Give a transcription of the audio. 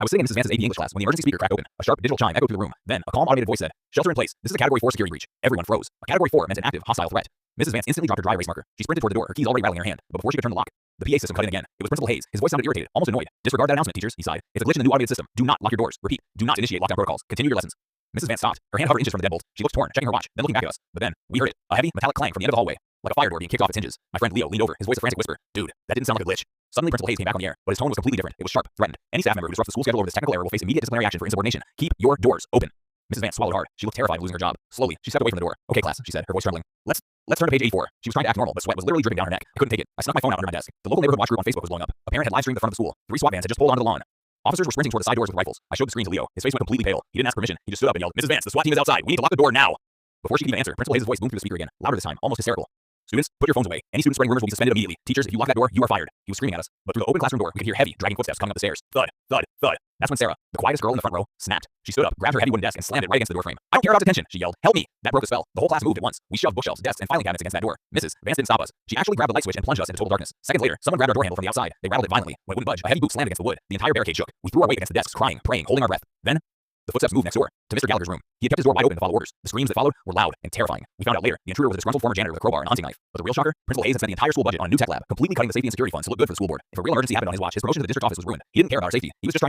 I was sitting in Mrs. Vance's AP English class when the emergency speaker cracked open. A sharp digital chime echoed through the room. Then, a calm automated voice said, "Shelter in place. This is a Category 4 security breach." Everyone froze. A Category 4 meant an active, hostile threat. Mrs. Vance instantly dropped her dry erase marker. She sprinted toward the door, her keys already rattling in her hand. But before she could turn the lock, the PA system cut in again. It was Principal Hayes. His voice sounded irritated, almost annoyed. "Disregard that announcement, teachers," he sighed. "It's a glitch in the new automated system. Do not lock your doors. Repeat, do not initiate lockdown protocols. Continue your lessons." Mrs. Vance stopped. Her hand hovered inches from the deadbolt. She looked torn, checking her watch, then looking back at us. But then, we heard it. A heavy, metallic clang from the end of the hallway. Like a fire door being kicked off its hinges. My friend Leo leaned over, his voice a frantic whisper. "Dude, that didn't sound like a glitch." Suddenly, Principal Hayes came back on the air, but his tone was completely different. It was sharp, threatened. "Any staff member who disrupts the school schedule over this technical error will face immediate disciplinary action for insubordination. Keep your doors open." Mrs. Vance swallowed hard. She looked terrified of losing her job. Slowly, she stepped away from the door. "Okay, class," she said, her voice trembling. Let's turn to page 84. She was trying to act normal, but sweat was literally dripping down her neck. I couldn't take it. I snuck my phone out under my desk. The local neighborhood watch group on Facebook was blowing up. A parent had live streamed the front of the school. 3 SWAT vans had just pulled onto the lawn. Officers were sprinting toward the side doors with rifles. I showed the screen to Leo. His face went completely pale. He didn't ask permission. He just stood up and yelled, "Mrs. Vance, the SWAT team is outside. We need to lock the door now." Before she could even answer, Principal Hayes' voice boomed through the speaker again, louder this time, almost hysterical. "Students, put your phones away. Any student spreading rumors will be suspended immediately. Teachers, if you lock that door, you are fired." He was screaming at us, but through the open classroom door, we could hear heavy, dragging footsteps coming up the stairs. Thud, thud, thud. That's when Sarah, the quietest girl in the front row, snapped. She stood up, grabbed her heavy wooden desk, and slammed it right against the doorframe. "I don't care about detention," she yelled. "Help me!" That broke the spell. The whole class moved at once. We shoved bookshelves, desks, and filing cabinets against that door. Mrs. Vance didn't stop us. She actually grabbed the light switch and plunged us into total darkness. Seconds later, someone grabbed our door handle from the outside. They rattled it violently. When it wouldn't budge, a heavy boot slammed against the wood. The entire barricade shook. We threw our weight against the desks, crying, praying, holding our breath. Then, the footsteps moved next door, to Mr. Gallagher's room. He had kept his door wide open to follow orders. The screams that followed were loud and terrifying. We found out later, the intruder was a disgruntled former janitor with a crowbar and hunting knife. But the real shocker, Principal Hayes had spent the entire school budget on a new tech lab, completely cutting the safety and security funds to look good for the school board. If a real emergency happened on his watch, his promotion to the district office was ruined. He didn't care about our safety. He was just trying to